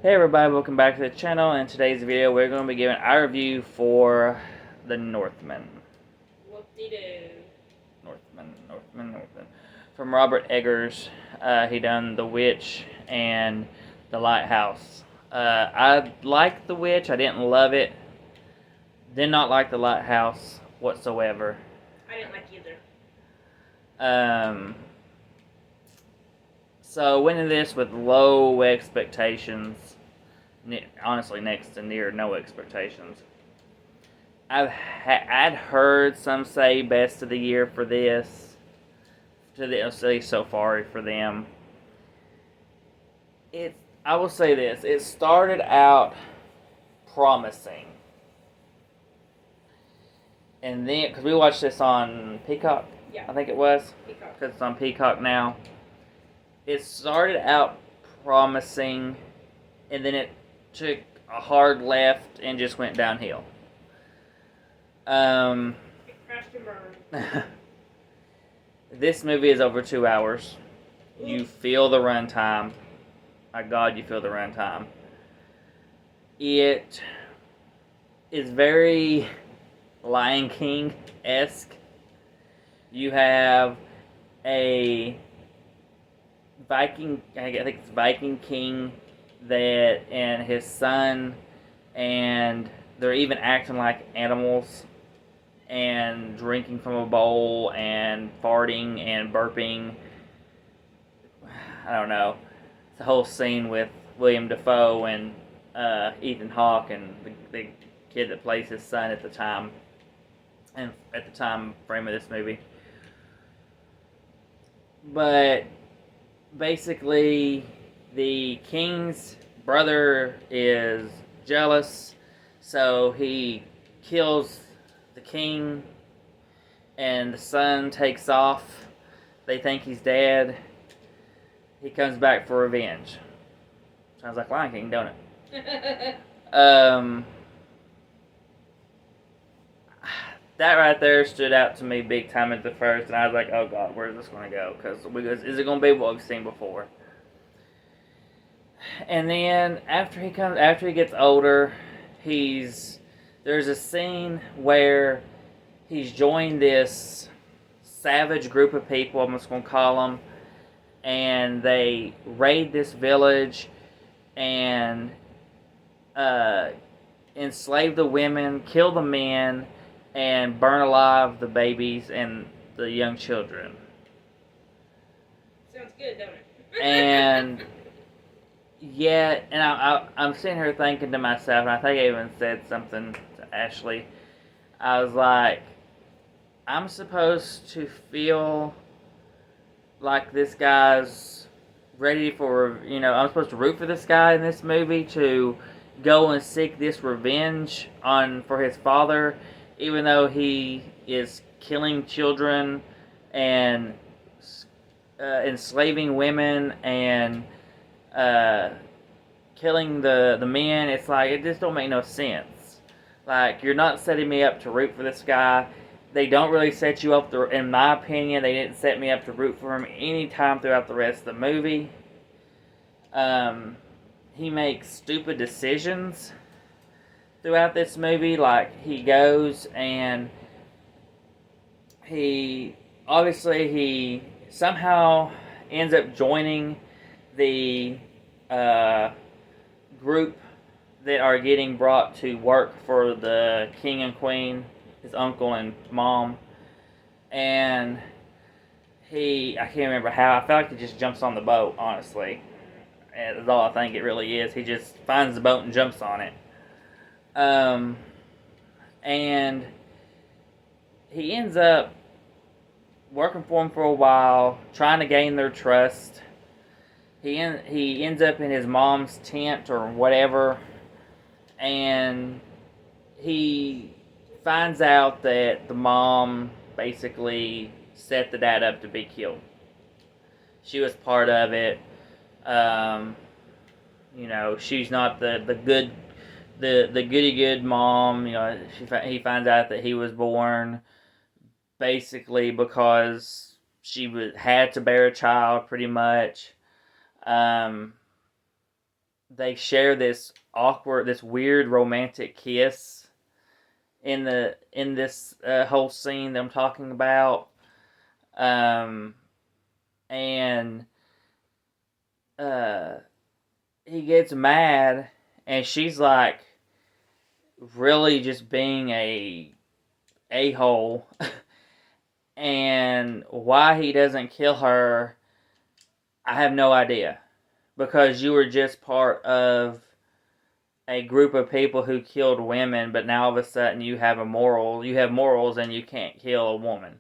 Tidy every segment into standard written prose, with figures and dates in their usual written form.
Hey everybody, welcome back to the channel. In today's video, we're going to be giving our review for the Northman. Whoop-de-doo. Northman. From Robert Eggers. He done The Witch and The Lighthouse. I liked The Witch. I didn't love it. Did not like The Lighthouse whatsoever. I didn't like either. So went into this with low expectations. Honestly, next to near no expectations. I'd heard some say best of the year for this, at least so far for them. I will say this: it started out promising, and then because we watched this on Peacock, Yeah. I think it was, Peacock. because it's on Peacock now. It started out promising, and then it took a hard left and just went downhill. It crashed and burned. This movie is over 2 hours. You feel the runtime. My God, you feel the runtime. It is very Lion King-esque. You have a Viking, I think it's Viking King, that and his son, and they're even acting like animals and drinking from a bowl and farting and burping. I don't know. It's a whole scene with William Dafoe and Ethan Hawke and the kid that plays his son at the time, and at the time frame of this movie. But basically, the king's brother is jealous, so he kills the king, and the son takes off. They think he's dead. He comes back for revenge. Sounds like Lion King, don't it? That right there stood out to me big time at the first, and I was like, "Oh God, where's this going to go? Because is it going to be what we've seen before?" And then after he gets older, there's a scene where he's joined this savage group of people. I'm just going to call them, and they raid this village and enslave the women, kill the men, and burn alive the babies and the young children. Sounds good, don't it? And yeah, and I'm sitting here thinking to myself, and I think I even said something to Ashley. I was like, I'm supposed to feel like this guy's ready for, I'm supposed to root for this guy in this movie to go and seek this revenge for his father, even though he is killing children and enslaving women and killing the men. It's like, it just don't make no sense. Like, you're not setting me up to root for this guy. They don't really set you up in my opinion, they didn't set me up to root for him any time throughout the rest of the movie. He makes stupid decisions throughout this movie. Like, he goes and he somehow ends up joining the group that are getting brought to work for the king and queen, his uncle and mom. And I can't remember how, I feel like he just jumps on the boat, honestly. That's all I think it really is. He just finds the boat and jumps on it. And he ends up working for him for a while, trying to gain their trust. He ends up in his mom's tent or whatever, and he finds out that the mom basically set the dad up to be killed. She was part of it. She's not the goody good mom. He finds out that he was born basically because had to bear a child, pretty much. they share this weird romantic kiss in this whole scene that I'm talking about. Um, and uh, he gets mad, and she's like really just being a hole. And why he doesn't kill her, I have no idea. Because you were just part of a group of people who killed women, but now all of a sudden you have morals, and you can't kill a woman.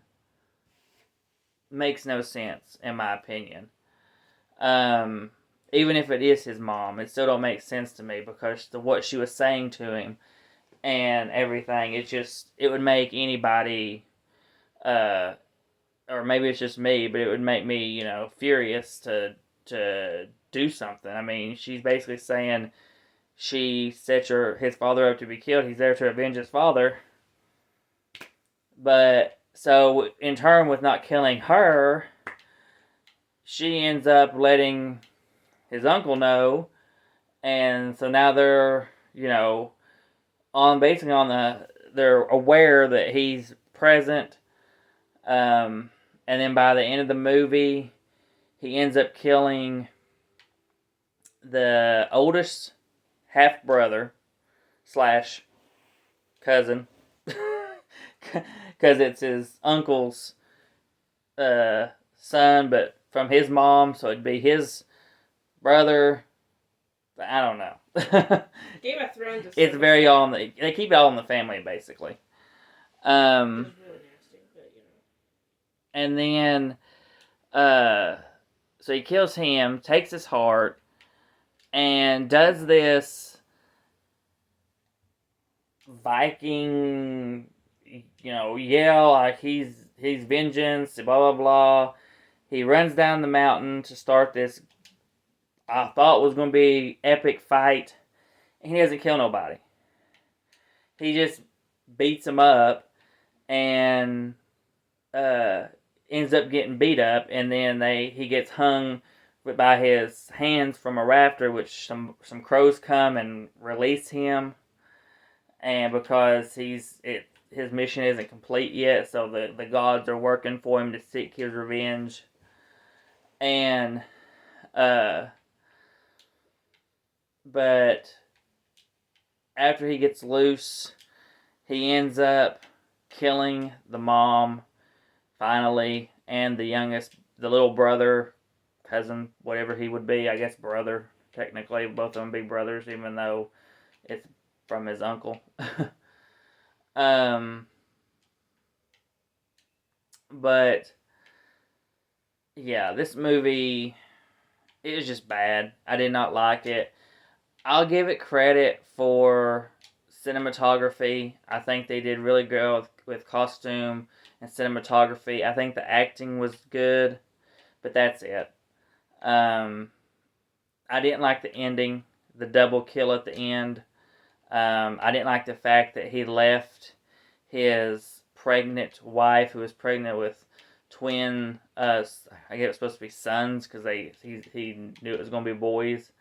Makes no sense, in my opinion. Um, Even if it is his mom, it still don't make sense to me because what she was saying to him and everything, it would make anybody, uh, or maybe it's just me, but it would make me, furious to do something. I mean, she's basically saying she set his father up to be killed. He's there to avenge his father, but so in turn with not killing her, she ends up letting his uncle know, and so now they're on basically on they're aware that he's present. And then by the end of the movie, he ends up killing the oldest half brother slash cousin, because it's his uncle's son, but from his mom, so it'd be his brother. I don't know. Game of Thrones. It's very all in they keep it all in the family basically. It was really nasty, but And then so he kills him, takes his heart, and does this Viking, yell like he's vengeance, blah blah blah. He runs down the mountain to start this. I thought was going to be epic fight, and he doesn't kill nobody. He just beats him up and ends up getting beat up, and then he gets hung by his hands from a rafter, which some crows come and release him, and because his mission isn't complete yet, so the gods are working for him to seek his revenge, and but after he gets loose, he ends up killing the mom finally, and the little brother, cousin, whatever he would be, I guess brother. Technically, both of them be brothers, even though it's from his uncle. But yeah, this movie is just bad. I did not like it. I'll give it credit for cinematography. I think they did really good with costume and cinematography. I think the acting was good, but that's it. I didn't like the ending, the double kill at the end. I didn't like the fact that he left his pregnant wife, who was pregnant with twin, I guess it was supposed to be sons because he knew it was going to be boys.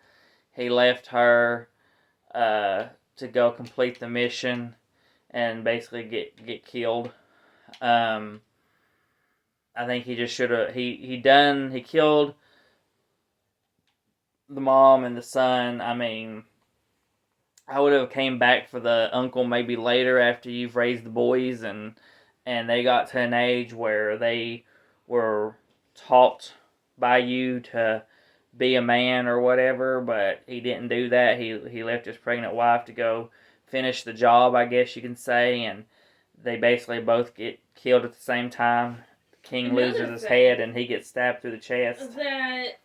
He left her to go complete the mission and basically get killed. I think he just should have he killed the mom and the son. I mean, I would have came back for the uncle maybe later after you've raised the boys and they got to an age where they were taught by you to be a man or whatever, but he didn't do that. He left his pregnant wife to go finish the job, I guess you can say, and they basically both get killed at the same time. The king loses his head and he gets stabbed through the chest. That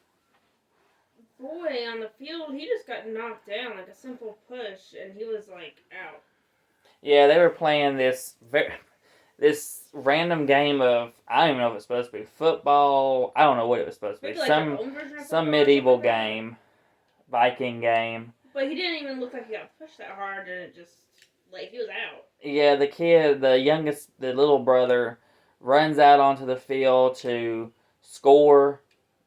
boy on the field, he just got knocked down like a simple push, and he was like out. Yeah, they were playing this random game of, I don't even know if it's supposed to be football. I don't know what it was supposed to be. Maybe Some medieval game, Viking game. But he didn't even look like he got pushed that hard, and it just like he was out. Yeah, the kid, the youngest, the little brother, runs out onto the field to score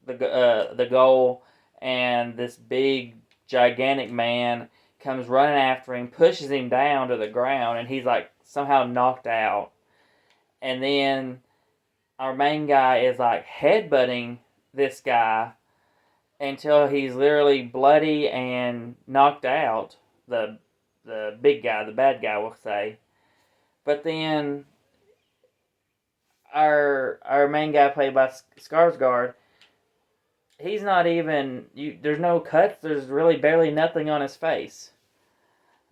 the goal, and this big gigantic man comes running after him, pushes him down to the ground, and he's like somehow knocked out. And then our main guy is like headbutting this guy until he's literally bloody and knocked out. The big guy, the bad guy, we'll say. But then our main guy, played by Skarsgård, he's not even. There's no cuts. There's really barely nothing on his face.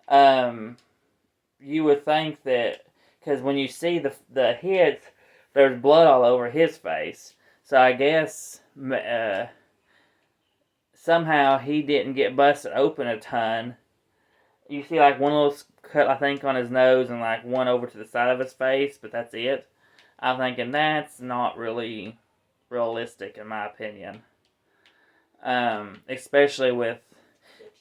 You would think that because when you see the hits, there's blood all over his face. So I guess somehow he didn't get busted open a ton. You see like one little cut, I think, on his nose and like one over to the side of his face, but that's it. I'm thinking that's not really realistic in my opinion. Especially with,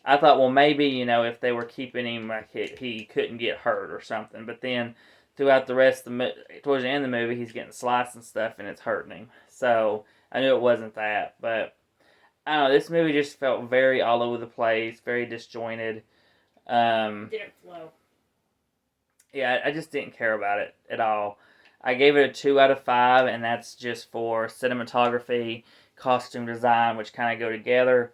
I thought, well, maybe, if they were keeping him like he couldn't get hurt or something. But then throughout the rest of towards the end of the movie, he's getting sliced and stuff and it's hurting him. So I knew it wasn't that. But I don't know, this movie just felt very all over the place, very disjointed. Didn't flow. Yeah, I just didn't care about it at all. I gave it a 2 out of 5, and that's just for cinematography, costume design, which kind of go together,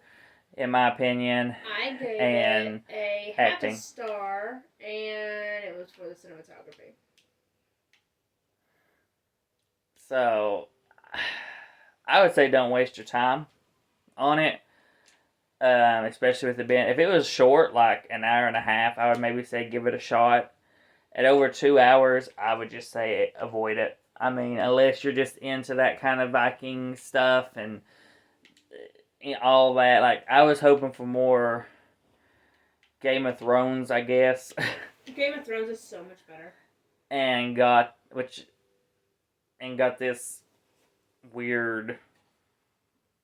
in my opinion. I gave and it a acting. half a star, and it was for the cinematography. So, I would say don't waste your time on it. Especially with the band. If it was short, like an hour and a half, I would maybe say give it a shot. At over 2 hours, I would just say avoid it. I mean, unless you're just into that kind of Viking stuff and all that. Like, I was hoping for more Game of Thrones, I guess. Game of Thrones is so much better. and got this weird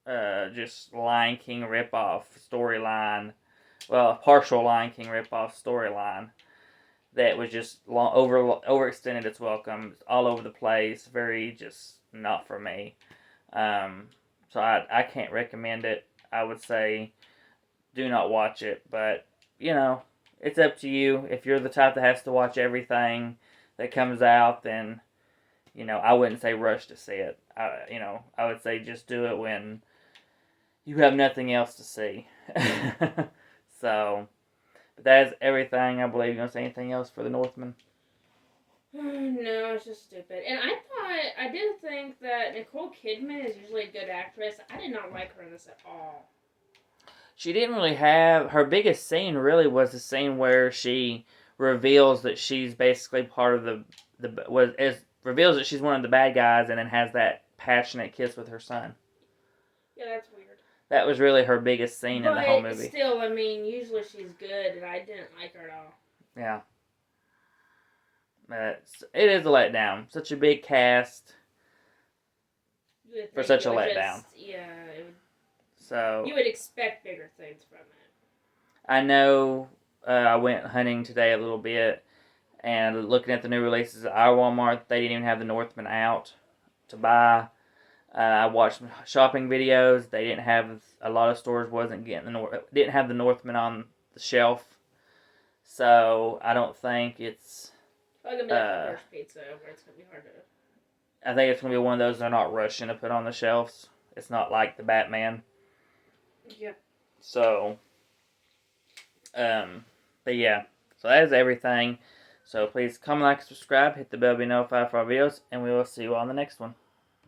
just Lion King ripoff storyline. Well, a partial Lion King ripoff storyline that was just overextended its welcome, all over the place, very just not for me. So I can't recommend it. I would say do not watch it, but it's up to you. If you're the type that has to watch everything that comes out, then I wouldn't say rush to see it. I would say just do it when you have nothing else to see. So, but that is everything. I believe you're going to say anything else for the Northman? No, it's just stupid. And I did think that Nicole Kidman is usually a good actress. I did not like her in this at all. She didn't really have, her biggest scene really was the scene where she reveals that she's basically part of reveals that she's one of the bad guys and then has that passionate kiss with her son. Yeah, that's weird. That was really her biggest scene in the whole movie. But still, I mean, usually she's good, and I didn't like her at all. Yeah. It is a letdown. Such a big cast for such a letdown. So you would expect bigger things from it. I know I went hunting today a little bit and looking at the new releases at our Walmart. They didn't even have the Northman out to buy. I watched some shopping videos. They didn't have, a lot of stores didn't have the Northman on the shelf. So I don't think it's Like a first pizza, where it's gonna be hard to. I think it's gonna be one of those they're not rushing to put on the shelves. It's not like the Batman. Yep. So, but yeah, so that is everything. So please comment, like, subscribe, hit the bell to be notified for our videos, and we will see you on the next one.